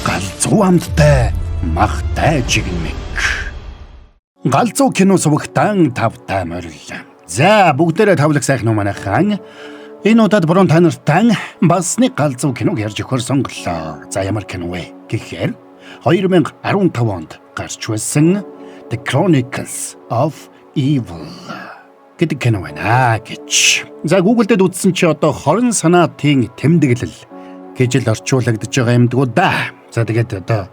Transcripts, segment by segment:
галзуу амттай махтай жигмэг. Галзуу кино сувагтан тавтай морил. За бүгдээрээ тавлаг сайхан манайхан. Энэ удаад буруу та нартай бас нэг галзуу киног ярьж өгөхөр сонголоо. За ямар кино вэ гэхээр 2015 онд гарч байсан The Chronicles of Evil гэдэг кино байна гэж. За Google-д үзсэн чи одоо хорон санаатын тэмдэглэл гэж л орчуулагдж байгаа юмдгүү да. За тэгээд одоо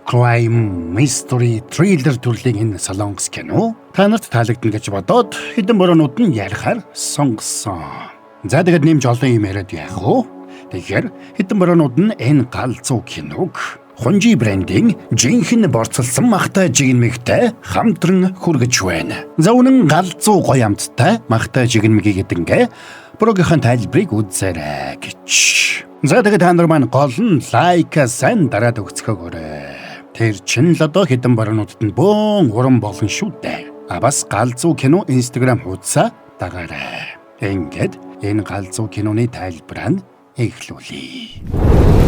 crime, mystery, thriller төрлийн энэ солонгос кино та нарт таалагдана гэж бодоод хэдэн бороонууд нь ярихаар сонгосон. За тэгээд нэмж олон юм яриад яах вэ? Тэгэхээр хэдэн бороонууд нь энэ галзуу киног Хунжи брендийн жинхэнэ борцолсон махтай жигнэмэгтэй хамтран хүргэж байна. За үнэн галзуу гоё амттай махтай жигнэмэг гэдэнгээ програмын тайлбарыг үзээрэй гэж. За тэгээд та нар маань гол нь лайк сайн дараад өгцгөөгөөрэй. Тэр чин л одоо хэдэн бороонуудад нь бөөн уран болон шүү дээ. Бас галзуу кино Instagram хуудасаа дагаарай. Ингээд энэ галзуу киноны тайлбараа эхлүүлье.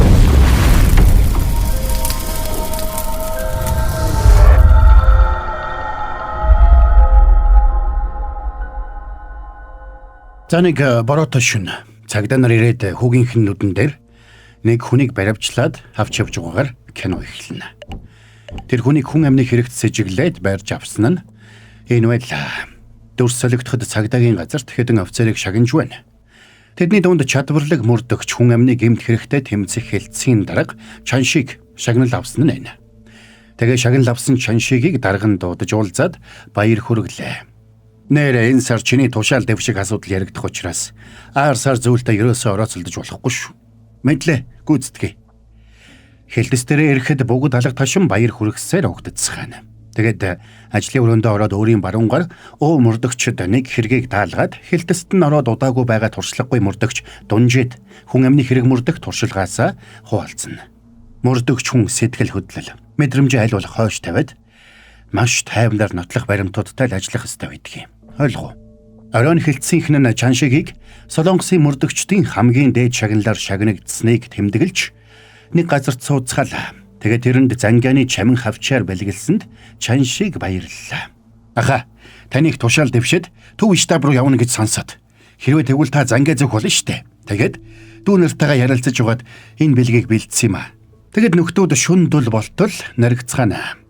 За нэг бороотой шин цагдаа нар ирээд хүүгийнхэн нүдэн дээр нэг хүнийг баривчлаад авч явж байгаагаар кино эхэлнэ. Тэр хүнийг хүн амны хэрэгт сэжиглээд байрж авсан нь энэ байлаа. Дүрс солигдоход цагдаагийн газарт хэдэн офицерыг шагнаж байна. Тэдний дунд чадварлаг мөрдөгч хүн амны гэмт хэрэгтэй тэмцэх хэлтсийн дарга Чаншиг шагнал авсан нь энэ. Тэгээ шагнал авсан Чаншигийг дарган дуудаж уулзаад баяр хүргэлээ. Нэрэ энэ сар чиний тушаал дэвшиг асуудал яригдах учраас аар сар зүйлтэй ерөөсөө орооцолдож болохгүй шүү. Мэдлээ гүйцэтгэе. Хэлтэс дээрээ ирэхэд бүгд алга ташин баяр хүргэсээр өгдөгцхан. Тэгээд ажлын өрөөндөө ороод өөрийн баруунгаар мөрдөгчд нэг хэргийг даалгаад хэлтэст нь ороод удаагүй байгаа туршлагагүй мөрдөгч дунжид хүн амны хэрэг мөрдөх туршилгаасаа хуваалцсан. Мөрдөгч хүн сэтгэл хөдлөл мэдрэмж аль болох хойш тавиад маш тайвнаар нотлох баримтуудтай л ажиллах ёстой байдаг юм. Ойлгов. Оройн хэлтсийнхэн нь Чаншигийг солонгосын мөрдөгчдийн хамгийн дээд шагналаар шагнагдсныг тэмдэглэж нэг газарт сууцгаалаа. Тэгээд тэрэнд зангианы чамин хавчаар бэлгэлсэнд Чаншиг баярлалаа. Аха, таныг тушаал дэвшээд төв штаб руу явна гэж сонсоод. Хэрвээ тэгвэл та зангаа зөвх болно штэ. Тэгээд дүү нартайгаа ярилцаж угаад энэ бэлгийг бэлдсэн юм а. Тэгээд нөхдүүд шүндүл болтол наригцгаана.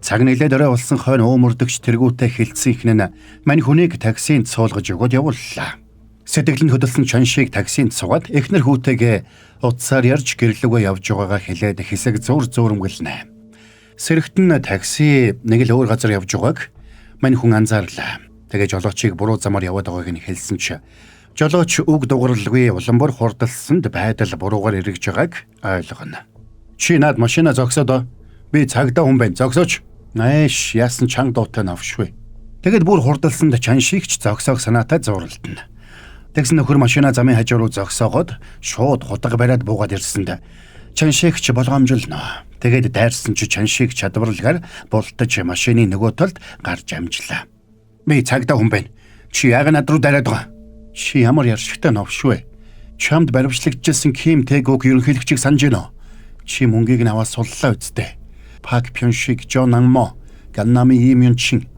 Цаг нэлээд орой болсон хойно мөрдөгч тэргүүтэй хэлтсийнхэн нь мань хүнийг таксинд суулгаж өгөөд явууллаа. Сэтгэл нь хөдөлсөн Чаншиг таксинд суугаад эхнэр хүүтэйгээ утсаар ярьж гэрлүүгээ явж байгаагаа хэлээд хэсэг зөөрмгөлнэ. Сэрэгт нь такси нэг л өөр газар явж байгааг мань хүн анзаарлаа. Тэгээ жолоочийг буруу замаар яваад байгааг нь хэлсэн ч жолооч үг дугарлгүй уламбор хурдалсанд байдал буруугаар эргэж байгааг ойлгоно. Чи над машина зогсоод би цагдаа хүн байна зогсооч. Нааш яасан чанга дуутай навшгүй. Тэгэд бүр хурдалсанд Чаншигч зогсоох санаатай зууралдана. Тэгсэн нөхөр машина замын хажуу руу зогсоогоод шууд хутга бариад буугаад ирсэнд Чаншигч болгоомжлно. Тэгэд дайрсан чи Чаншиг чадварлагаар бултаж машины нөгөө талд гарч амжлаа. Би цагдаа хүн байна. Чи яг над руу дараад байгаа. Чи ямар яршигтай навшгүй. Чамд баримтлагжсэн Ким Тэгүг ерөнхийлөгчийг санаж гинөө. Чи мөнгийг нь аваад суллаа үсттэй. Пак Пёншиг, Жон Анмо, Ганнами Имюнчин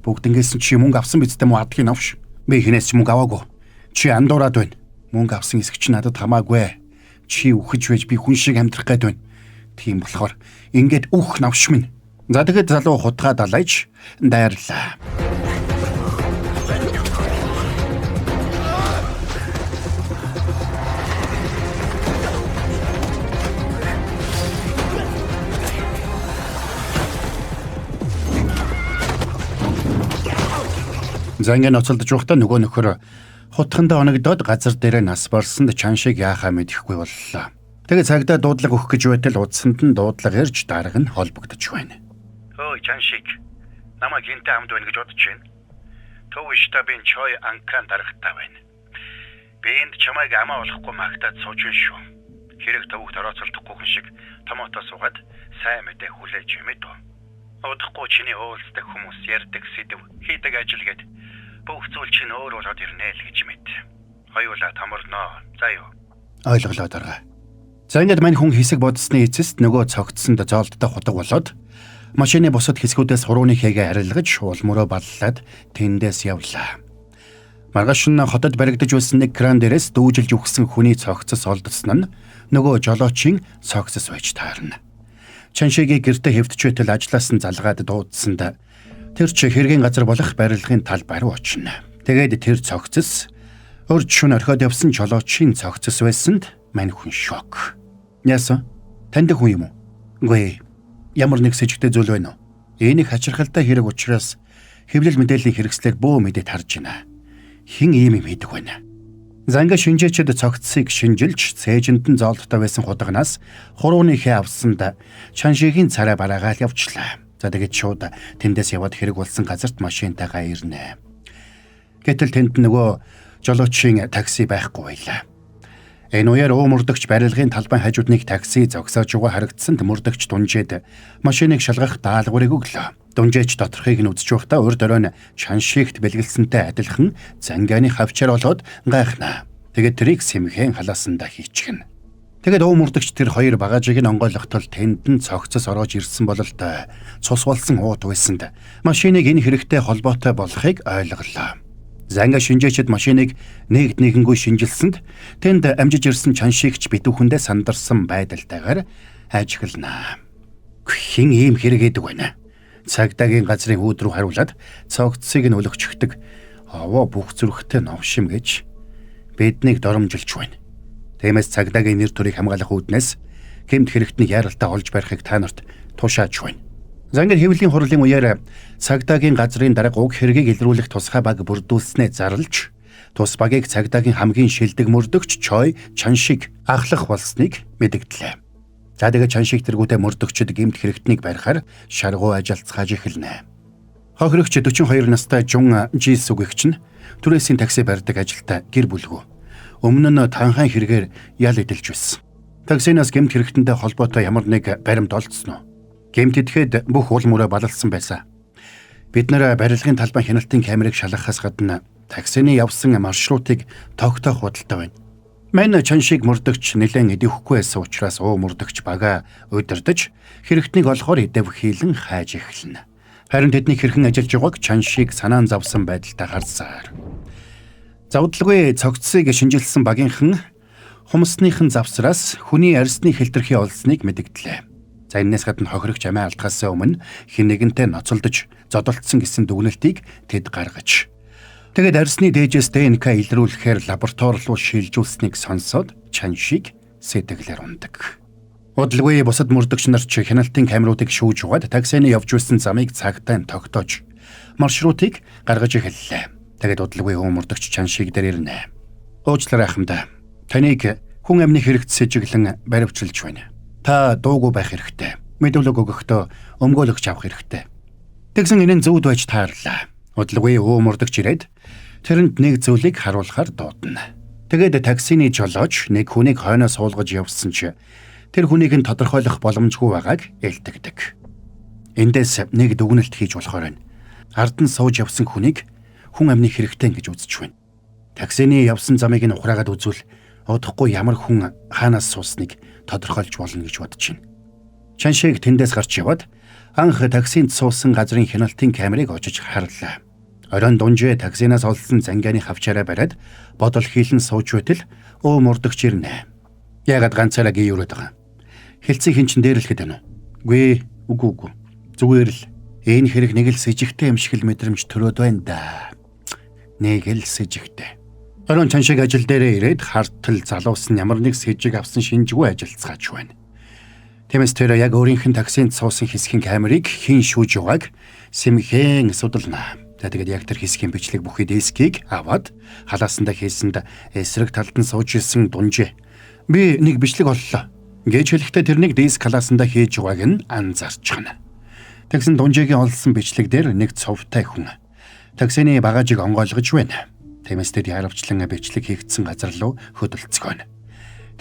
бүгднгээс чи мөнгө авсан бидтэй муу адгийн авш. Би хинээс ч мөнгө аваагүй. Чи андуураад байна. Мөнгө авсан эсэг чи надад хамаагүй. Чи үхэж байж би хүн шиг амьдрах гээд байна. Тийм болохоор ингээд үх навш минь. За тэгэхэд залуу хутгаа далайж дайрлаа. Зангийн ноцолдож байхдаа нөгөө нөхөр хутгандаа оногдоод газар дээр нас барсанд Чаншиг яахаа мэдэхгүй боллоо. Тэгээ цагдаа дуудлага өгөх гэж байтал удсанд нь дуудлага ирж дарга нь холбогдож байна. Ой Чаншиг, намайг гинтэ хамт байна гэж бодож байна. Төв штабын Чой Анкан даргатай байна. Би энд чамайг амаа болохгүй магтаад сууж байна шүү. Хэрэг төвөгт орооцолдохгүй хүн шиг томотоо суугаад сайн мэдээ хүлээж юмэд. Удахгүй чиний уулздаг хүмүүс ярьдаг сэдв хийдэг ажил гээд бүх зүйл чинь өөр болоод ирнэ л гэж мэд. Хоёулаа тамарноо. За юу. Ойлголоо дараа. За ингээд мань хүн хэсэг бодсны эцэст нөгөө цогцсонд зоолдтой худаг болоод машины бусад хэсгүүдээс хурууны хэгээ арилгаж улмөрөө баллаад тэндээс явлаа. Маргааш нь хотод баригдаж байсан нэг кран дээрээс дүүжилж үхсэн хүний цогцос олдсон нь нөгөө жолоочийн цогцос байж таарна. Чаншигийн гэрте хэвтчээтэл ажиллаас нь залгаад дуудсанд тэр чи хэргийн газар болох барилгын талбай руу очино. Тэгээд тэр цогцос урд шөнө орхиод явсан жолоочийн цогцос байсанд мань хүн шок. Яасан? Танд хүн юм уу? Үгүй. Ямар нэг сэжигтэй зүйл байна уу? Энийг хачирхалтай хэрэг учраас хэвлэл мэдээллийн хэрэгслээр бөө мэдээд харж байна. Хин ийм юм хийдэг байна. Занга шинжээчд цогцсыг шинжилж цээжинд нь зоолдтой байсан худагнаас хурууны хэ авсанд Чаншигийн царай бараагаал явчлаа. За тэгээд шууд тэндээс яваад хэрэг болсон газарт машинтайгаа ирнэ. Гэтэл тэнд нөгөө жолоочийн такси байхгүй байлаа. Энэ үеэр мөрдөгч барилгын талбай хажууд нэг такси зогсоож байгаа харагдсанд мөрдөгч дунжээд машиныг шалгах даалгаврыг өглөө. Дунжээч доторхыг нь үзэж байхдаа урд оройн Чаншигт бэлгэлсэнтэй адилхан Занганы хавчаар болоод гайхнаа. Тэгээд тэрийг сэмхэн халаасандаа хийчихнэ. Тэгээд мөрдөгч тэр хоёр багажийг нь онгойлгохтол тэнд нь цогцос ороож ирсэн бололтой цус болсон ууд байсанд машиныг энэ хэрэгтэй холбоотой болохыг ойлголоо. Занга шинжээчд машиныг нэгэнгүй шинжилсэнд тэнд амжиж ирсэн Чаншигч битүүхэндээ сандарсан байдалтайгаар ажигланаа. Хин ийм хэрэг хийдэг байна. Цагдаагийн газрын хүүд рүү хариулаад цогцсыг нь өлөгчгдөг. Аваа бүх зүрхтэй новшим гэж биднийг доромжилж байна. Тиймээс цагдаагийн нэр төрийг хамгаалах үүднээс гэмт хэрэгтний яаралтай олж барихыг та нарт тушааж байна. Зангар хэвлэлийн хурлын үеэр цагдаагийн газрын дарга уг хэргийг илрүүлэх тусгай баг бүрдүүлснээ зарлж тус багийг цагдаагийн хамгийн шилдэг мөрдөгч Чой Чаншиг ахлах болсныг мэдэгдлээ. За тэгээд Чаншиг тэргүүтээ мөрдөгчд гэмт хэрэгтнийг барихаар шаргуу ажилцгааж эхэлнэ. Хохирогч 42 настай Жун Жис үгэгч нь түрээсийн такси барьдаг ажилтай гэр бүлгүй. Өмнө нь танхайн хэрэгээр ял эдэлж байсан. Таксинаас гэмт хэрэгтэнтэй холбоотой ямар нэг баримт олдсон уу? Гэмт идэхэд бүх уул мөрөө балалсан байсан. Бид нэр барилгын талбай хяналтын камерыг шалгахаас гадна таксины явсан маршрутыг тогтоох худалдаа байна. Мань Чаншиг мөрдөгч нэлээд идэвхгүй байсан учраас мөрдөгч бага удирдах хэрэгтнийг олохоор идэв хийлэн хайж эхэлнэ. Харин тэдний хэрхэн ажиллаж байгааг Чаншиг санаан завсан байдалтай харсаар. Завдлагүй цогцсыг шинжилсэн багийнхан хумсныхын завсраас хүний арьсны хэлтэрхий олсныг мэдэгдлээ. За энэс гадна хохирогч амиа алдахаас өмнө хэн нэгэнтэй ноцолдож зодолцсон гэсэн дүгнэлтийг тэд гаргаж. Тэгээд арьсны дээжээс ДНК илрүүлэхээр лаборатори руу шилжүүлсэнийг сонсоод Чаншиг сэтгэлээр ундаг. Удалгүй бусад мөрдөгч нар ч хяналтын камеруудыг шүүж угаад таксины явж байсан замыг цагтаа тогтоож маршрутыг гаргаж эхэллээ. Тэгээд удалгүй мөрдөгч Чаншиг дээр ирнэ. Уучлаарай ахмадаа. Таныг хүн амны хэрэгт сэжиглэн баривчилж байна. Та дуугүй байх хэрэгтэй. Мэдүүлэг өгөхдөө өмгөөлөгч авах хэрэгтэй. Тэгсэн энэ зөвд байж таарлаа. Удалгүй мөрдөгч ирээд тэрэнд нэг зүйлийг харуулахаар дуудана. Тэгээд таксины жолооч нэг хүнийг хойноо суулгаж явсан ч тэр хүнийг нь тодорхойлох боломжгүй байгааг элтэгдэг. Эндээс нэг дүгнэлт хийж болохоор байна. Ард нь сууж явсан хүнийг хүн амны хэрэгтэй гэж үзэж байна. Таксины явсан замыг нь ухраагаад үзвэл удахгүй ямар хүн хаанаас суусныг тодорхойлж болно гэж бодож байна. Чаншиг тэндээс гарч яваад анх таксинд суусан газрын хяналтын камерыг очиж харлаа. Оройн дунжээ таксинаас олсон Занганы хавчаараа бариад бодол хийлэн сууж байтал мөрдөгч ирнэ. Яагаад ганцаараа гүйрээд байгаа? Хэлцэг хин чин дээр л хэд байна уу? Үгүй. Зүгээр л энэ хэрэг нэг л сэжигтэй юм шиг л мэдрэмж төрөөд байна да. Нэг л сэжигтэй. Оройн Чаншиг ажил дээрээ ирээд хартал залуусан ямар нэг сэжиг авсан шинжгүй ажилцгааж байна. Тиймээс тэр яг өөрийнх нь таксинд суусан хэсгийн камерыг хэн шүүж байгааг сэмхэн судална. Тэгээд яг тэр хэсгийн бичлэг бүхий дискийг аваад халаасандаа хийсэнд эсрэг талд нь сууж исэн дунжээ. Би нэг бичлэг оллоо. Гэж хэлэхдээ тэр нэг диск халаасандаа хийж байгааг нь анзаарчихна. Тэгсэн дунжээгийн олсон бичлэг дээр нэг цовтай хүн таксины багажийг онгойлгож байна. Тиймээс тэд яравчлан бичлэг хийгдсэн газар руу хөдөлцгөөнө.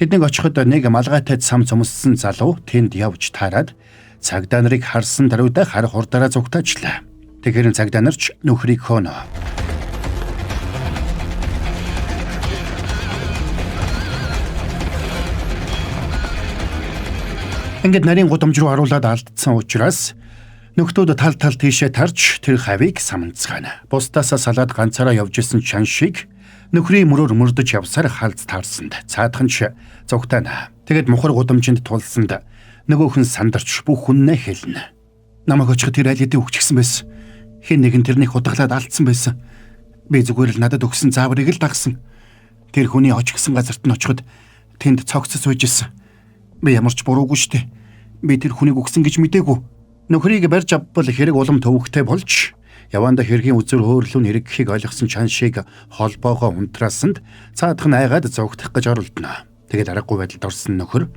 Тэднийг очиход нэг малгайтай цам цөмссөн залуу тэнд явж таарад цагдаа нарыг харсан даруйда хар хурдаараа зүгтаачлаа. Тэгэхээр цагдаа нарч нөхрийг хөөнө. Ингээд нарийн гудамж руу харуулад алдсан учраас нөхдүүд тал тийшээ тарж тэр хавийг саманцгаана. Бусдаас салаад ганцаараа явж исэн Чаншиг нөхрийн мөрөөр мөрдөж явсаар халз таарсанд цаадхан ч зогтаана. Тэгэд мухар гудамжинд тулсанд нөгөөх нь сандарч бүх хүннээ хэлнэ. Намайг очиход тэр аль хэдийн өгчихсэн байсан. Хэн нэгэн тэрнийг хутгалаад алдсан байсан. Би зүгээр л надад өгсөн зааврыг л дагсан. Тэр хүний очихсан газарт нь очиход тэнд цогцос үйж исэн. Би ямар ч буруугүй штэ. Би тэр хүнийг өгсөн гэж мэдээгүй. Нөхрийг барьж авбал хэрэг улам төвөгтэй болж яванда хэргийн үзүр хөөрлөн хэрэг гэхийг ойлгосон Чаншиг холбоогоо унтраасанд цаадхан айгаад зогтох гэж оролдоно. Тэгээд аргагүй байдалд орсон нөхөр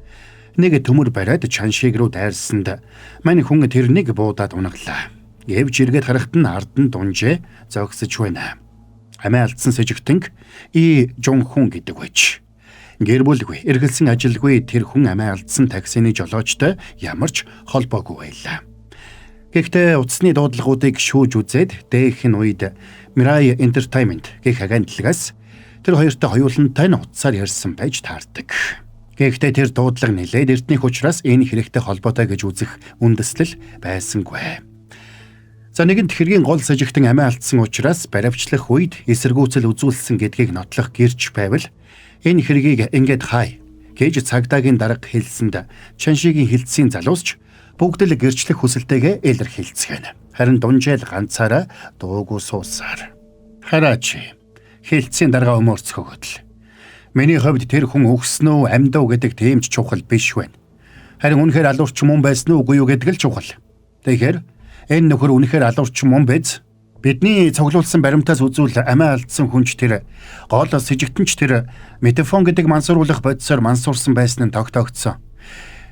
нэг төмөр бариад Чаншиг руу дайрсанд мань хүн тэрнийг буудаад унаглаа. Гэвч эргээд харахад нь ард нь дунжээ зогсож байна. Амиа алдсан сэжигтэнг И Жонхун гэдэг байж. Гэр бүлгүй, эргэлсэн ажилгүй тэр хүн амиа алдсан таксины жолоочтой ямар ч холбоогүй байлаа. Гэхдээ утасны дуудлагуудыг шүүж үзээд дээхэн үед Mirai Entertainment гэх агентлагаас тэр хоёртой хоёулантай нь утсаар ярьсан байж таардаг. Гэхдээ тэр дуудлага нэлээд эртнийх учраас энэ хэрэгтэй холбоотой гэж үзэх үндэслэл байсангүй. За нэгэнт хэргийн гол сэжигтэн амиа алдсан учраас баривчлах үед эсэргүүцэл үзүүлсэн гэдгийг нотлох гэрч байвал энэ хэргийг ингээд хай гэж цагдаагийн дарга хэлсэнд Чаншигийн хилцсийн залуусч бүгд л гэрчлэх хүсэлтэйгээ илэрхийлцгээв. Харин дунжаал ганцаараа дуугүй суусаар. Хараач хилцсийн дарга өмөрцгөөд л. Миний хувьд тэр хүн өгснөө амьдав гэдэг тийм ч чухал биш байна. Харин үнэхээр алуурч мөн байсан уу үгүй юу гэдэг л чухал. Тэгэхээр энэ нөхөр үнэхээр алуурч мөн биз? Бидний цуглуулсан баримтаас үзвэл амиа алдсан хүнч тэр гол сэжигтэнч тэр метафон гэдэг мансууруулах бодисоор мансуурсан байсан нь тогтоогдсон.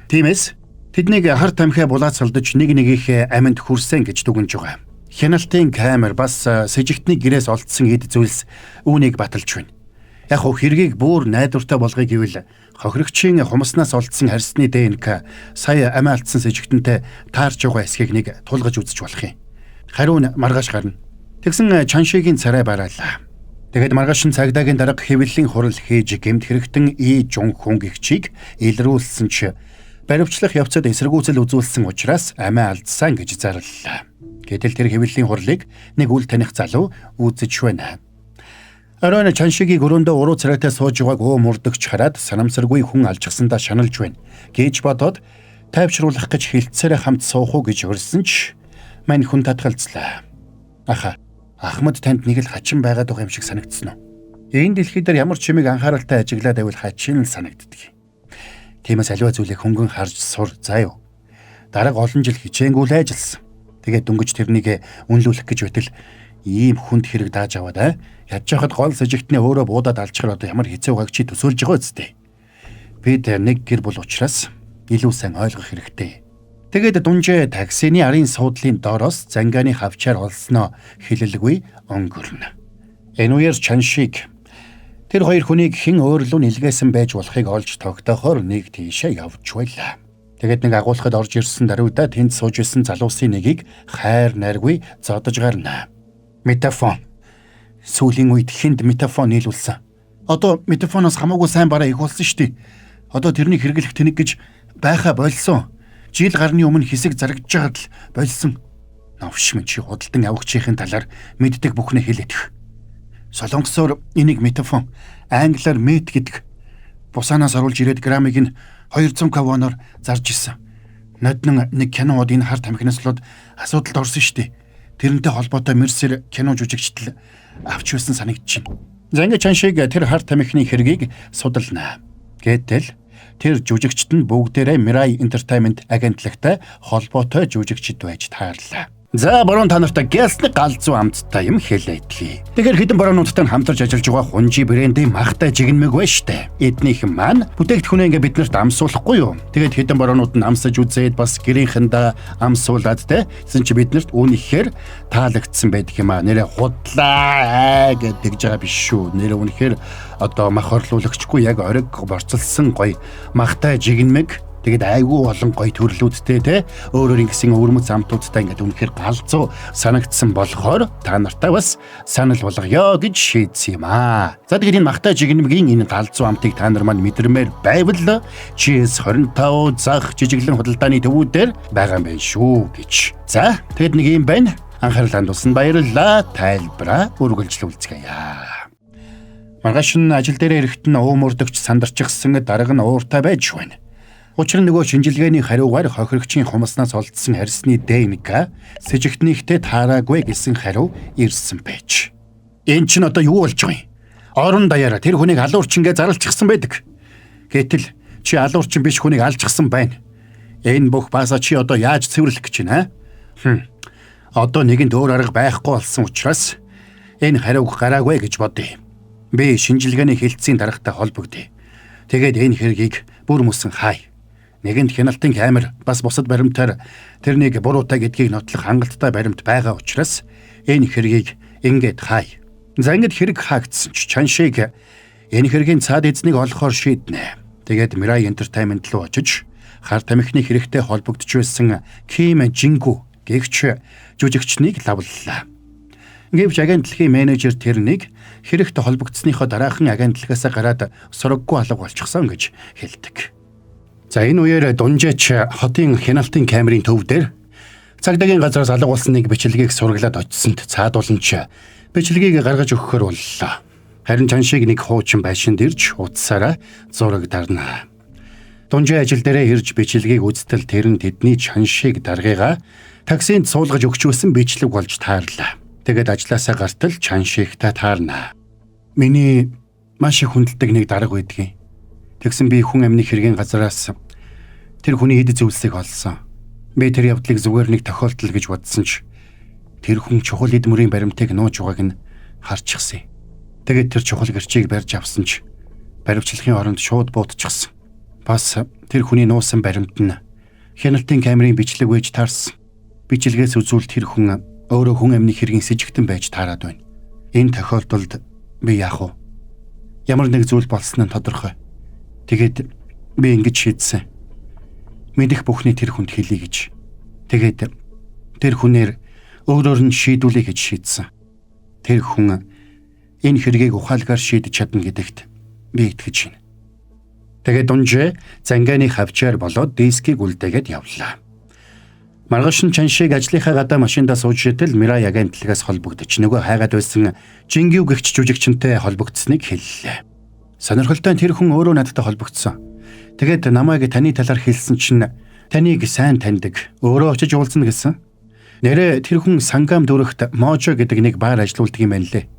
Тиймээс тэднийг харт амхиа булаацалдаж нэг нэгийнхээ аминд хүрсэн гэж дүгнэж байгаа. Хяналтын камер бас сэжигтний гэрээс олдсон эд зүйлс үүнийг баталж байна. Яг хөө хэргийг бүр найдвартай болгоё гэвэл хохирогчийн хумснаас олдсон харьсны ДНК сая амиа алдсан сэжигтэнтэй таарч байгаа эсхийг нэг тулгаж үзэж болох юм. Хариу нь маргааш гарна. Тэгсэн Чаншигийн царай бараалаа. Тэгэд маргааш нь цагдаагийн дарга хэвлэлийн хурал хийж гэмт хэрэгтэн И Жонхун гихчийг илрүүлсэн ч баривчлах явцад эсэргүүцэл үзүүлсэн учраас амиа алдсан гэж зарлалаа. Гэтэл тэр хэвлэлийн хурлыг нэг үл таних залуу үзэж байна. Оройн Чаншигийг өрөөндөө уруу царайтай сууж байгааг өө мурдагч хараад санамсаргүй хүн алжсандаа шаналж байна гэж бодоод тайвшруулах гэж хилцээрээ хамт суух уу гэж урьсан ч мань хүн татгалзлаа. Аха, Ахмад танд нэг л хачин байгаад байгаа юм шиг санагдсан уу? Энэ дэлхий дээр ямар ч юмыг анхааралтай ажиглаад байвал хачин л санагддаг. Тиймээс аливаа зүйлийг хөнгөн харж сур заа юу. Дараг олон жил хичээнгүүл ажилласан. Тэгээд дөнгөж тэрнийг үнэлүүлэх гэж байтал ийм хүнд хэрэг дааж аваад ядж хахад гол сэжигтнээ өөрөө буудаад алчхаар одоо ямар хэцүү байгааг чи төсөөлж байгаа үстэй. Бид нэг гэр бүл учраас илүү сайн ойлгох хэрэгтэй. Тэгээд дунжээ таксины арын суудлын доороос зангааны хавчаар олсноо хэлэлгүй өнгөрнө. Энэ үеэр Чаншиг тэр хоёр хүнийг хэн өөрлөө нэлгээсэн байж болохыг олж тогтоохоор нэг тийшээ явж байлаа. Тэгээд нэг агуулхад орж ирсэн даруйда тэнд сууж исэн залуусын нэгийг хайр найргүй зодож гарна. Метафон. Сүүлийн үед хүнд метафон нийлүүлсэн. Одоо метафоноос хамаагүй сайн бараа их болсон штий. Одоо тэрний хэрэглэх тэнэг гэж байха болсон. Жил гарны өмнө хэсэг зарагдж байгаад л болсон. Навш минь чи худалдан авагчийн талаар мэддэг бүхнээ хэлээдэх. Солонгосоор энийг метафон, англиар мет гэдэг. Бусанаас оруулж ирээд грамыг нь 200 кавоноор зарж исэн. Ноднон нэг кинод энэ харт амхнаслууд асуудалд орсон штий. Тэрнтэй холбоотой Мерсер кино жүжигчдэл авч байсан санагдчихэв. Занга Чаншиг тэр харт амхны хэргийг судална. Гэтэл тэр жүжигчд нь бүгдээрээ Mirai Entertainment агентлагтай холбоотой жүжигчд байж таарлаа. За баруун та нартай гэлсний галзуу амттай юм хэлээдлээ. Тэгэхээр хэдэн баруунуудтай хамтарч ажиллаж байгаа Хунжи брэндийн махтай жигнэмэг байна штэ. Эднийх маань бүтээгдэхүүнээ ингээ биднэрт амсуулахгүй юу? Тэгээд хэдэн баруунууд нь амсаж үзээд бас гэрийнхэндээ амсуулаад тэгсэн чи биднэрт үүнийхээр таалагдсан байдаг юм аа. Нэрэ худлаа гэдэг жага биш шүү. Нэрэ үнэхээр одоо мах орлуулагчгүй яг ориг борцолсон гоё махтай жигнэмэг Тэгээд айгүй олон гоё төрлүүдтэй те өөрөөр ингэсэн өвөрмөц амтуудтай ингээд үнэхээр галзуу санагдсан болохоор та нартай бас санал болгоё гэж шийдсэн юм аа. За тэгээд энэ Магтай жигнэмгийн энэ галзуу амтыг та нар маань мэдэрмээр байвал GS25 зах жижиглэн худалдааны төвүүдээр байгаа юм байна шүү гэж. За тэгээд нэг юм байна. Анхаарлаа хандуулсан баярлалаа. Тайлбараа үргэлжлүүлцгээе. Маргааш нь ажил дээр ирэхэд нь уумурдагч сандарчихсан дарга нь ууртай байж байна. Учир нь нөгөө шинжилгээний хариугаар хохирогчийн хумснаас олдсон харьсны ДНК сэжигтнийхтэй таараагүй гэсэн хариу ирсэн байж. Энэ ч н одоо юу болж байгаа юм? Орон даяараа тэр хүнийг алуурчингээ зарлчихсан байдаг. Гэтэл чи алуурчин биш хүнийг алжчихсан байна. Энэ бүх баасаа чи одоо яаж цэвэрлэх гэж байна? Одоо нэгэнд өөр арга байхгүй болсон учраас энэ хариуг гараагүй гэж бодъё. Би шинжилгээний хэлтсийн даргатай холбогдъё. Тэгээд энэ хэргийг бүр мөсөн хай. Нэгэнд хяналтын камер бас бусад баримтаар тэрнийг буруутай гэдгийг нотлох хангалттай баримт байгаа учраас энэ хэргийг ингээд хай. За ингээд хэрэг хаагдсан ч Чаншиг энэ хэргийн цаад эзнийг олохоор шийднэ. Тэгээд Mirai Entertainment руу очиж хар тамхины хэрэгтэй холбогдож байсан Ким Жингу гэгч жүжигчнийг лавллаа. Гэвч агентлагийн менежер тэрнийг хэрэгтэй холбогдсныхоо дараахан агентлагаас гараад сураггүй алга болчихсон гэж хэлдэг. За энэ үеэр Дунжаач хотын хяналтын камерын төв дээр цагдаагийн газраас алга болсон нэг бичлэгийг сургалаад очсонд цаадууланч бичлэгийг гаргаж өгөхөр боллоо. Харин Чаншиг нэг хуучин байшинд ирж утсаараа зураг дарна. Дунжаа ажил дээрээ ирж бичлэгийг үзтэл тэр нь тэдний Чаншиг даргыгаа таксинд суулгаж өгчөөсөн бичлэг болж таарлаа. Тэгээд ажлаасаа гартал Чаншигтай таарна. Миний маш их хүндэлдэг нэг дарга байдгийн. Тэгсэн би хүн амны хэргийн газараас тэр хүний хэд зүйлсийг олсон. Би тэр явдлыг зүгээр нэг тохиолдол гэж бодсон ч тэр хүн чухал эдмүрийн баримтыг нууж байгааг нь харчихсан. Тэгээд тэр чухал гэрчийг барьж авсан ч баривчлахын оронд шууд буутчихсан. Бас тэр хүний нуусан баримт нь хяналтын камерын бичлэг байж таарсан. Бичлэгээс үзвэл тэр хүн өөрөө хүн амны хэргийн сэжигтэн байж таарад байна. Энэ тохиолдолд би яах вэ? Ямар нэг зүйл болсон нь тодорхой. Тэгээд би ингэж шийдсэн. Мэдэх бүхний тэр хүнд хэлье гэж. Тэгээд тэр хүнээр өөрөөр нь шийдүүлэе гэж шийдсэн. Тэр хүн энэ хэргийг ухаалгаар шийдэж чадна гэдэгт би итгэж байна. Тэгээд Дунжаа зангааны хавчаар болоод дискийг үлдээгээд явлаа. Маргааш нь Чаншиг ажлынхаа гадаа машиндаа сууж итэл Mirai агентлагаас холбогдож нөгөө хайгаад байсан Жингю гэгч жүжигчэнтэй холбогдсныг хэллээ. Сонирхолтой нь тэр хүн өөрөө надтай холбогдсон. Тэгээд намайг таны талаар хэлсэн чинь таныг сайн таньдаг, өөрөө очиж уулзна гэсэн. Нэрээ тэр хүн Сангам дүүрэгт Можо гэдэг нэг баар ажилуулдаг юм байна лээ.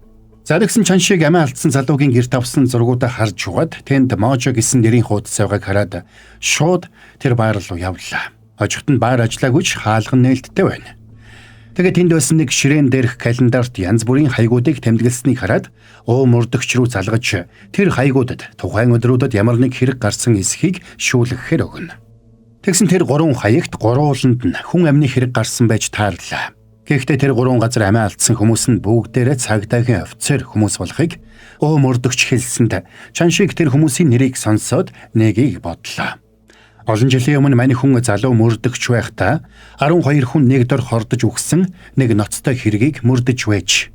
За тэгсэн Чаншиг амиа алдсан залуугийн гэрт авсан зургуудаа харж угаад тэнд Можо гэсэн нэрийн хуудас байгааг хараад шууд тэр баар руу явлаа. Хожигт нь баар ажиллаагүйч хаалган нээлттэй байна. Тэгээд тэнд байсан нэг ширээн дээрх календарт янз бүрийн хаягуудыг тэмдэглэснийг хараад мөрдөгч рүү залгаж тэр хаягуудад тухайн өдрүүдэд ямар нэг хэрэг гарсан эсхийг шүүлгэхээр өгнө. Тэгсэн тэр 3 хаягт гурвууланд нь хүн амны хэрэг гарсан байж таарлаа. Гэхдээ тэр 3 газар амиа алдсан хүмүүс нь бүгдээрээ цагдаагийн офицер хүмүүс болохыг мөрдөгч хэлсэнд Чаншиг тэр хүмүүсийн нэрийг сонсоод нэгийг бодлоо. Олон жилийн өмнө мань хүн залуу мөрдөгч байхдаа 12 хүн нэг дор хордож үхсэн нэг ноцтой хэргийг мөрдөж байж.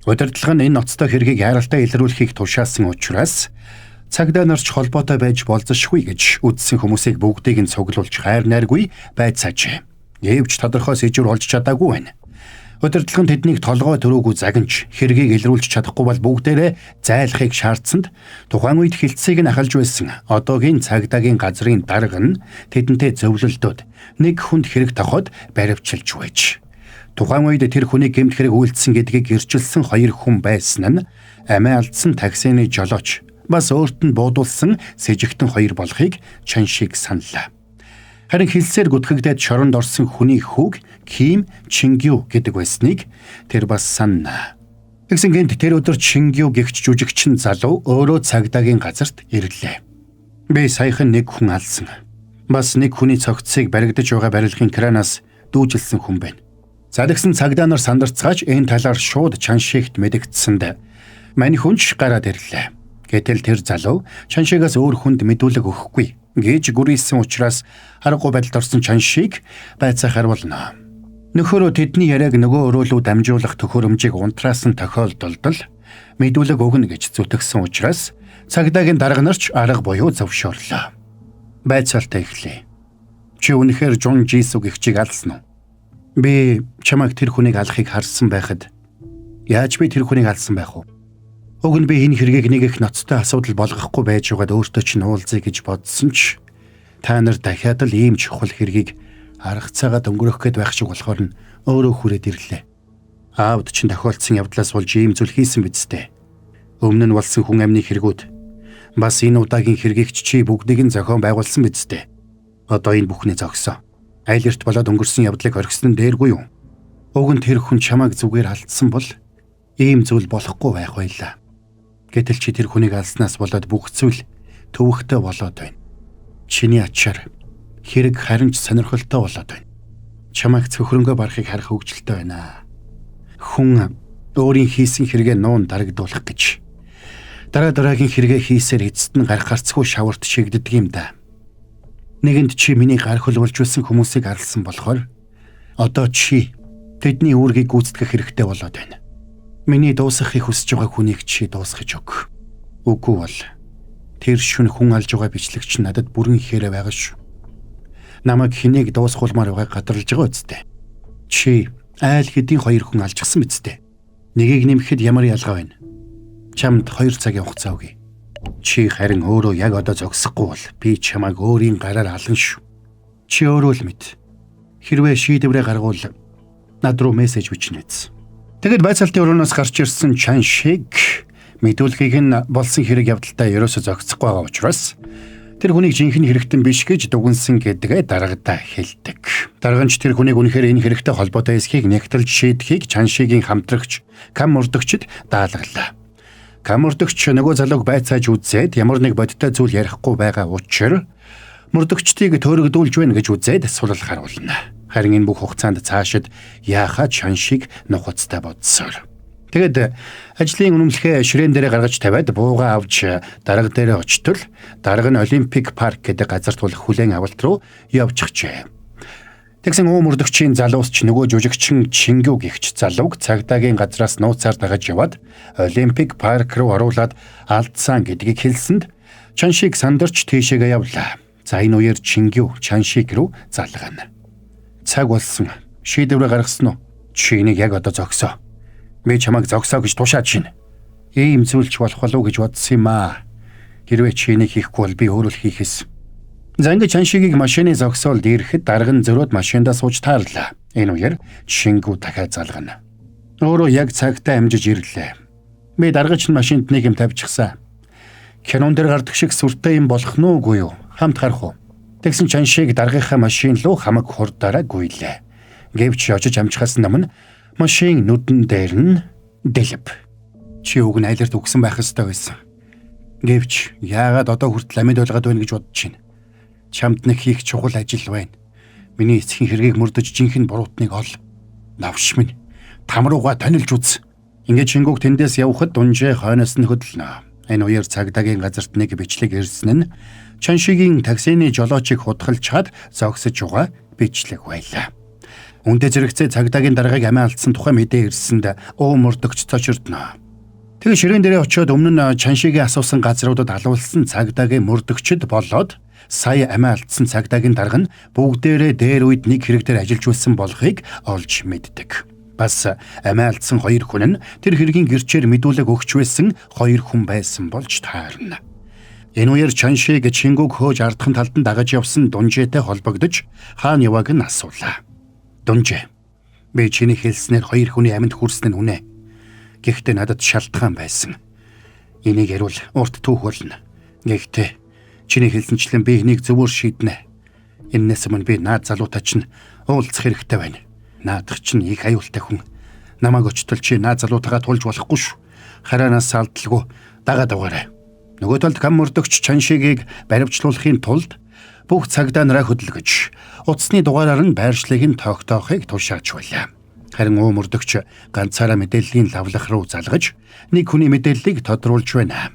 Удирдлага нь энэ ноцтой хэргийг хайралтай илрүүлэхийг тушаасан учраас цагдаа нарч холбоотой байж болзошгүй гэж үдсэн хүмүүсийг бүгдийг нь цуглуулж хайр найргүй байцаажээ. Гэвч тодорхой сэжүр олж чадаагүй байна. Удирдлага нь тэднийг толгой төрөөгүй загинж хэргийг илрүүлж чадахгүй бол бүгдээрээ зайлахыг шаардсанд тухайн үед хилцээг нь ахалж байсан одоогийн цагдаагийн газрын дарга нь тэдэнтэй зөвлөлдөөд нэг хүнд хэрэг тохоод баривчилж байж. Тухайн үед тэр хүний гэмт хэрэг үйлдсэн гэдгийг гэрчилсэн 2 хүн байсан нь амиа алдсан таксины жолооч бас өөрт нь буудулсан сэжигтэн 2 болохыг Чаншиг саналаа. Харин хилсээр гүтгэгдээд шоронд орсон хүний хүүг Ким Чингю гэдэг байсныг тэр бас санана. Тэгсэн гэнт тэр өдөр Чингю гэгч жүжигчин залуу өөрөө цагдаагийн газарт ирлээ. Би саяхан нэг хүн алсан. Бас нэг хүний цогцыг баригдаж байгаа барилгын кранаас дүүжилсэн хүн байна. За тэгсэн цагдаа нар сандарцгааж энэ талаар шууд Чаншигт мэдэгдсэнд мань хүнч гараад ирлээ. Гэтэл тэр залуу Чаншигаас өөр хүнд мэдүүлэг өгөхгүй. Гэж гүрийсэн учраас аргагүй байдалд орсон Чаншийг байцаахаар болно. Нөхөрөө тэдний яриаг нөгөө өрөөлөв дамжуулах төхөөрөмжийг унтраасан тохиолдолд мэдүүлэг өгнө гэж зүтгэсэн учраас цагдаагийн дарга нарч арга буюу зөвшөөрлөө. Байцаалтаа эхлэе. Чи үнэхээр Жон Жисүг ихчийг алсан уу? Би чамайг тэр хүнийг алахыг харсан байхад яаж би тэр хүнийг алсан байх вэ? Уг нь би энэ хэргийг нэг их ноцтой асуудал болгохгүй байж байгаад өөртөө ч нуулзъя гэж бодсон ч та нар дахиад л ийм чухал хэргийг арга цагаад өнгөрөх гээд байх шиг болохоор нь өөрөө хүрээд ирлээ. Аавд чинь тохиолдсон явдлаас болж ийм зүйл хийсэн биз дээ. Өмнө нь болсон хүн амны хэрэгүүд бас энэ удаагийн хэргийг чи бүгдийг нь зохион байгуулсан биз дээ. Одоо энэ бүхний зогсоо. Айлэрт болоод өнгөрсөн явдлыг орхисон нь дээргүй юу? Уг нь тэр хүн чамайг зүгээр алдсан бол ийм зүйл болохгүй байх байлаа. Гэтэл чи тэр хүнийг алснаас болоод бүх зүйл төвөгтэй болоод байна. Чиний ачаар хэрэг харин ч сонирхолтой болоод байна. Чамайг цөхрөнгөө барахыг харах хөвгөлтэй байна. Хүн өөрийн хийсэн хэрэгээ нуун дарагдуулах гэж дараагийн хэрэгээ хийсээр эцэст нь гар гарцгүй шаварт шигддэг юм да. Нэгэнд чи миний гар хөлвөлж байсан хүмүүсийг арлсан болохоор одоо чи тэдний үүргийг гүйцэтгэх хэрэгтэй болоод байна. Миний дуусгахыг хүсэж байгаа хүнийг чи дуусгаж өг. Үгүй бол тэр шүн хүн алж байгаа бичлэгч надад бүрэн ихээр байгаа шүү. Намайг хэнийг дуусгуулмаар байгааг гадарлаж байгаа үсттэй. Чи айл хэдийн хоёр хүн алжсан биз дээ. Нэгийг нэмэхэд ямар ялгаа байна? Чамд 2 цагийн хугацаа өгье. Чи харин өөрөө яг одоо зогсохгүй бол би чамайг өөрийн гараар ална шүү. Чи өөрөө л мэд. Хэрвээ шийдвэрээ гаргавал над руу мессеж бичнэ биз. Тэгэд байцаалтын өрөөнөөс гарч ирсэн Чаншиг мэдүүлгийг нь болсон хэрэг явдалтай ерөөсө зогсохгүй байгаа учраас тэр хүнийг жинхэнэ хэрэгтэн биш гэж дүгнсэн гэдгээ даргадаа хэлдэг. Дарганч тэр хүнийг үнэхээр энэ хэрэгтэй холбоотой эсхийг нэгтэлж шийдэхийг Чаншигийн хамтрагч Кам мөрдөгчд даалгалаа. Кам мөрдөгч нөгөө залууг байцааж үзээд ямар нэг бодиттой зүйл ярихгүй байгаа учраас мөрдөгчдийг төөрөгдүүлж байна гэж үзээд сулал харуулна. Харин энэ бүх хугацаанд цаашид яахаа Чаншиг нухацтай бодсоор. Тэгэд ажлын үнэмлэхээ ширээн дээрээ гаргаж тавиад бууга авч дарга дээрээ очтол дарга нь Олимпик парк гэдэг газар тулах хүлээн авалт руу явчихжээ. Тэгсэн мөрдөгчийн залуус ч нөгөө жүжигчин Чингүү гихч залууг цагдаагийн газраас нууцаар дагаж яваад Олимпик парк руу оруулаад алдсан гэдгийг хэлсэнд Чаншиг сандарч тийшээгээ явлаа. За энэ үеэр Чингүү Чаншиг руу залгана. Цаг болсон. Шийдвэрээ гаргасан уу? Чи энийг яг одоо зогсоо. Би чамайг зогсоо гэж тушааж байна. Ийм зүйлч болох болов уу гэж бодсон юм аа. Хэрвээ чи энийг хийхгүй бол би өөрөө л хийхээс. За ингээд Чаншигийг машины зогсоолд ирэхэд дарга нь зөрөөд машиндаа сууж таарлаа. Энэ үеэр Чингүү дахиад залгана. Өөрөө яг цагтаа амжиж ирлээ. Би даргач нь машинд нэг юм тавьчихсан. Кинон дээр гардаг шиг сүртэй юм болох нь үгүй юу? Хамт харах уу? Тэгсэн Чаншиг даргийнхаа машин руу хамаг хурдаараа гуйлаа. Гэвч очиж амжихаас өмнө машин нүдэн дээр нь дэлб. Чи уг нь айлэрт үгсэн байх ёстой байсан. Гэвч яагаад одоо хүртэл амьд байлгаад байна гэж бодож байна. Чамд нэг хийх чухал ажил байна. Миний эцгийн хэргийг мөрдөж жинхэнэ буруутныг ол. Навш минь. Там руугаа тонилж үз. Ингээд Чингүүг тэндээс явхад Дунжээ хойноос нь хөдлөнө. Энэ үеэр цагдаагийн газарт нэг бичлэг ирсэн нь Чаншигийн таксины жолоочийг худгалж чад зогсож байгаа бичлэг байлаа. Үндэ зэрэгцээ цагдаагийн даргаыг амиа алдсан тухай мэдээ ирсэнд мөрдөгч цочирдно. Тэгээ ширээн дээрээ очиод өмнө нь Чаншигийн асуусан газруудад алуулсан цагдаагийн мөрдөгчд болоод сая амиа алдсан цагдаагийн дарга нь бүгдээрээ дээр үед нэг хэрэг дээр ажиллаж байсан болохыг олж мэддэг. Бас амиа алдсан 2 хүн нь тэр хэргийн гэрчээр мэдүүлэг өгч байсан 2 хүн байсан болж таарна. Энэ үеэр Чаншиг Чингүүг хөөж ардхан талд нь дагаж явсан Дунжээтэй холбогдож хаана явааг нь асуулаа. Дунжээ, би чиний хэлснээр 2 хүний амьд хүрсэн нь үнэ. Гэхдээ надад шалтгаан байсан. Энийг ярил урт түүх болно. Гэхдээ чиний хэлсэнчлэн би энийг зөвөр шийднэ. Эннээс өмнө би наад залуутай чинь уулзах хэрэгтэй байна. Наадах чинь их аюултай хүн. Намайг очтол чи наад залуутайгаа тулж болохгүй шүү. Хараанаас алдалгүй дагаад угаарай. Нөгөө талд Кам мөрдөгч Чаншигийг баривчлуулахын тулд бүх цагдаа нараа хөдөлгөж утасны дугаараар нь байршлыг нь тогтоохыг тушааж байлаа. Харин мөрдөгч ганцаараа мэдээллийн лавлах руу залгаж нэг хүний мэдээллийг тодруулж байна.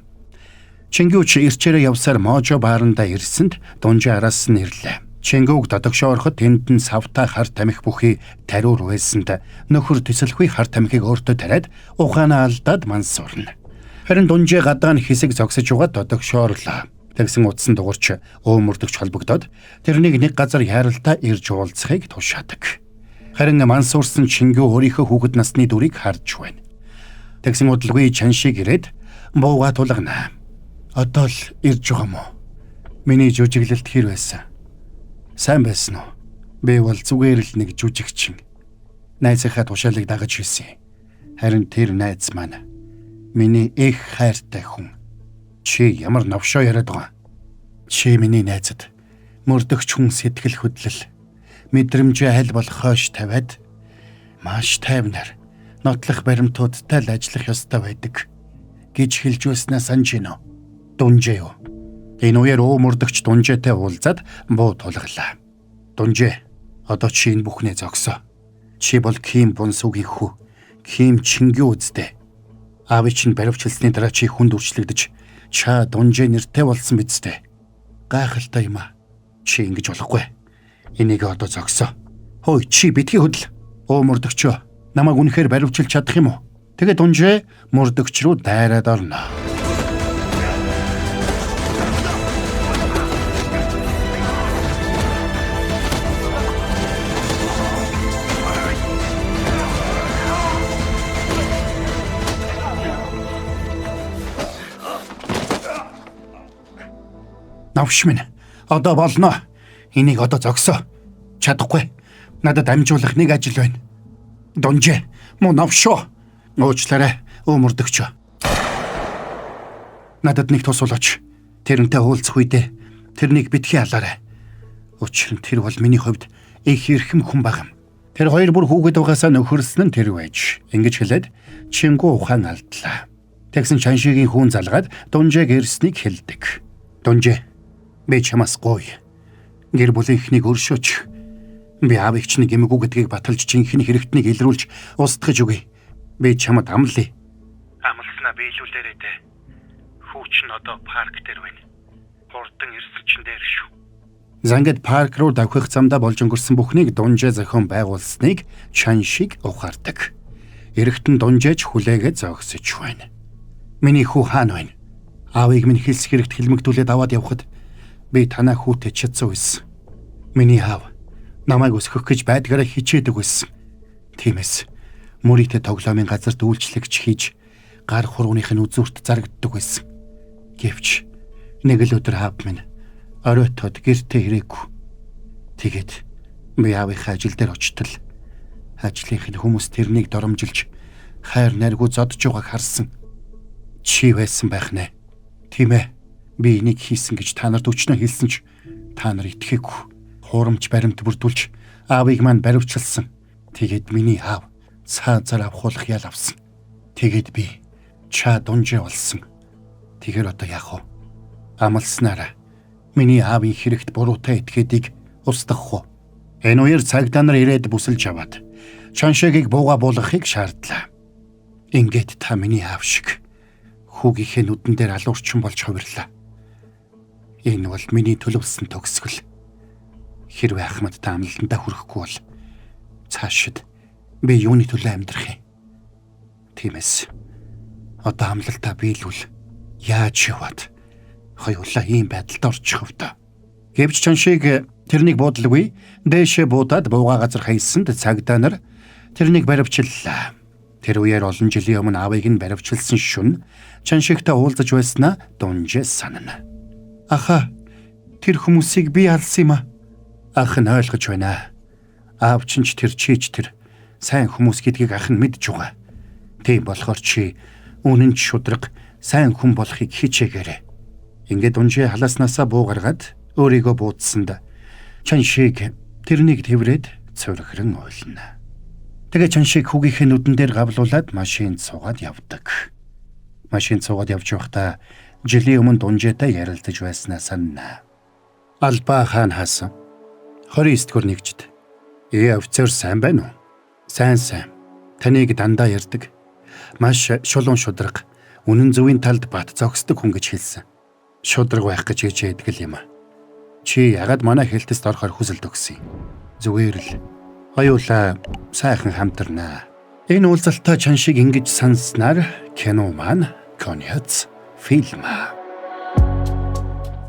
Чингүү чи ирчээрээ явсаар Можо бааранда ирсэнд Дунжи араас нь ирлээ. Чингүүг додогшоо ороход тэнд нь савта хар тамхи бүхий тариур байсанд нөхөр төсөлгүй хар тамхиг өөртөө тариад ухаанаа алдаад мансуурна. Харин Дунжи гадаа нь хэсэг зогсож угаад додогшоо орлоо. Тэгсэн утсан дуурч өөмөрдөгч холбогдоод тэрнийг нэг газар яаралтай ирж уулзахыг тушаадаг. Харин мансуурсан Чингүү өөрийнхөө хүүхэд насны дүрийг харж байна. Тэгсэн удалгүй Чаншиг ирээд бууга тулгана. Одоо л ирж байгаа мó. Миний жүжиглэлт хэр байсан? Сайн байсан уу? Би бол зүгээр л нэг жүжигчин. Найзынхаа тушаалыг дагаж хийсэн. Харин тэр найз маань миний их хайртай хүн. Чи ямар новшоо яриад байгаа? Чи миний найзад мөрдөгч хүн сэтгэл хөдлөл мэдрэмжээ аль болох хойш тавиад маш тайвнаар нотлох баримтуудтай л ажиллах ёстой байдаг гэж хэлж байснаа санаж гинөө. Дунжи юу? Энэ үеэр өөмөрдөгч Дунжитай уулзаад буу тулглаа. Дунжи, одоо чи энэ бүхнээ зогсоо. Чи бол Ким Бунсугийн хүү, Ким Чингүү үздэй. Аавыг чинь баривчилсны дараа чи хүнд үрчлэгдэж чаа Дунжи нэртэй болсон биз дээ. Гайхалтай юм аа. Чи ингэж болохгүй. Энийг одоо зогсоо. Хөөе чи битгий хөдөл. Өөмөрдөгчөө, намайг үнэхээр баривчилж чадах юм уу? Тэгээд Дунжи мөрдөгч рүү дайраад орно. Навш минь, одоо болно. Энийг одоо зогсоо. Чадахгүй. Надад амжуулах нэг ажил байна. Дунжи, муу навшоо. Уучлаарай, өөмөрдөгчөө. Надад нэг тус болооч. Тэрнтэй уулзах үедээ тэрнийг битгий алаарай. Учир нь тэр бол миний хувьд их эрхэм хүн баг юм. Тэр хоёр бүр хүүхэд угаасаа нөхөрсөн нь тэр байж. Ингэж хэлээд Чингүү ухаан алдлаа. Тэгсэн Чаншигийн хүн залгаад Дунжиг ирснийг хэлдэг. Дунжи, би чамаас гоё. Гэр бүлийнхнийг өршөөч. Би аавыг чинь гэмгүй гэдгийг баталж жинхэнэ хэрэгтнийг илрүүлж устгаж өгье. Би чамд амлая. Амлснаа биелүүлээрэй дээ. Хүүч нь одоо парк дээр байна. Хурдан эрсэлчин дээр шүү. Зангид парк руу давхих замдаа болж өнгөрсөн бүхнийг Дунжи зохион байгуулсныг Чаншиг ухаардаг. Эрэгтэн Дунжиж хүлээгээд зогсож байна. Миний хүү хаана байна? Аавыг минь хэлс хэрэгт хэлмэгдүүлээд аваад явхад би танаа хүүтэй чадсан байсан. Миний аав намайг өсгөх гэж байдгаараа хичээдэг байсан. Тиймээс мөрийтэй тоглоомын газарт үйлчлэгч хийж гар хурууных нь үзүүрт зарагддаг байсан. Гэвч нэг л өдөр аав минь оройтод гэртээ ирээгүй. Тэгээд би аавынхаа ажил дээр очтол ажлынхын хүмүүс тэрнийг доромжилж хайр найргүй зодж байгааг харсан. Чи байсан байх нэ. Тийм ээ. Би энийг хийсэн гэж та нарт өчнөө хэлсэн ч та нар итгэхгүй. Хуурамч баримт бүрдүүлж аавыг маань баривчилсан. Тэгээд миний аав цаазаар авахулах ял авсан. Тэгээд би чаа Дунжи болсон. Тэгэхээр одоо яах вэ? Амлснараа миний аавын хэрэгт буруутай этгээдийг устгах уу? Энэ үеэр цагдаа нар ирээд бүсэлж аваад Чаншигийг бууга буулгахыг шаардлаа. Ингээд та миний аав шиг хүүгийнхээ нүдэн дээр алуурчин болж хувирлаа. Энэ бол миний төлөвлөсөн төгсгөл. Хэрвээ Ахмад та амлалтандаа хүрэхгүй бол цаашид би юуны төлөө амьдрах юм? Тиймээс одоо амлалтаа биелүүл. Яаж яваад хоёулаа ийм байдалд орчих вэ? Гэвч Чаншиг тэрнийг буудлгүй дээшээ буудаад бууга газар хайсанд цагдаа нар тэрнийг баривчлаа. Тэр үеэр олон жилийн өмнө аавыг нь баривчилсан шөнө Чаншигтай уулзаж байснаа Дунжи санана. Аха, тэр хүмүүсийг би алсан юм аа. Ах нь ойлгож байна. Аав чинь ч тэр чийч тэр сайн хүмүүс гэдгийг ах нь мэдж байгаа. Тийм болохоор чи үнэн ч шудраг сайн хүн болохыг хичээгээрэй. Ингээд Дунжи халааснасаа буу гаргаад өөрийгөө буудсанд Чаншиг тэрнийг тэврээд цорхрон ойлно. Тэгээ Чаншиг хүүгийнхээ нүдэн дээр гавлуулад машинд суугаад явдаг. Машинд суугаад явж байхдаа жилийн өмнө Дунжитай ярилцаж байснаа санана. Алба хаан хаасан 29-р нэгжид. Офицер сайн байна уу? Сайн. Таныг дандаа ярьдаг. Маш шулуун шударга, үнэн зөвийн талд бат зогсдог хүн гэж хэлсэн. шудраг байх гэж хичээдэг л юм. Чи ягаад манай хэлтэст орохоор хүсэлт өгсөн юм? Зүгээр л хоёулаа сайхан хамтарнаа. Энэ уулзалтаа чан шиг ингэж санснаар кино маань конец фильм.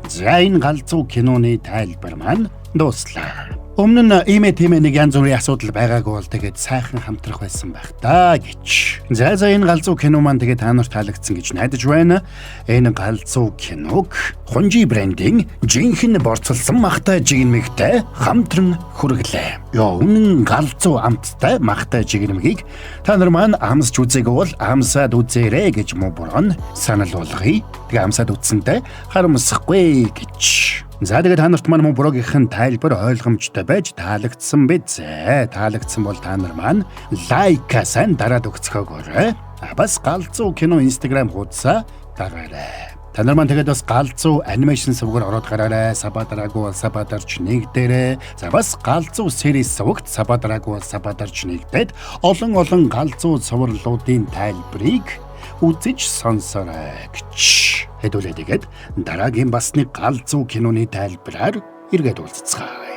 За энэ галзуу киноны тайлбар маань дуслаа. Өмнө нь ийм нэг янз бүрийн асуудал байгаагүй бол тэгээд сайхан хамтрах байсан байх та гэж. За энэ галзуу кино маань тэгээд та нарт таалагдсан гэж найдаж байна. Энэ галзуу киног Хунжи брендинг жинхэнэ борцолсон махтай жигнэмэгтэй хамтран хүргэлээ. Үнэн галзуу амттай махтай жигнэмгийг та нар маань амсч үзээгүй бол амсаад үзээрэй гэж муу бурган санал болгоё. Тэгээ амсаад үзсэнтэй харамсахгүй гэж. За тэгээд та нарт маань блогийнхэн тайлбар ойлгомжтой байж таалагдсан биз. Таалагдсан бол та нар маань лайкасан дараад өгцгөөгөөрэй. Бас галзуу кино Instagram хуудасаа дагаарай. Та нар маань тэгээд бас галзуу анимашн сувгаар ороод гараарай. Сабадараагүй бол сабадарч нэгдээрэй. За бас галзуу series сувагт сабадараагүй бол сабадарч нэгдээд олон галзуу суврлуудын тайлбарыг үзэж сонсорой гэж. Хэдүүлээ тэгээд дараагийн бас нэг галзуу киноны тайлбараар эргээд уулзцгаая.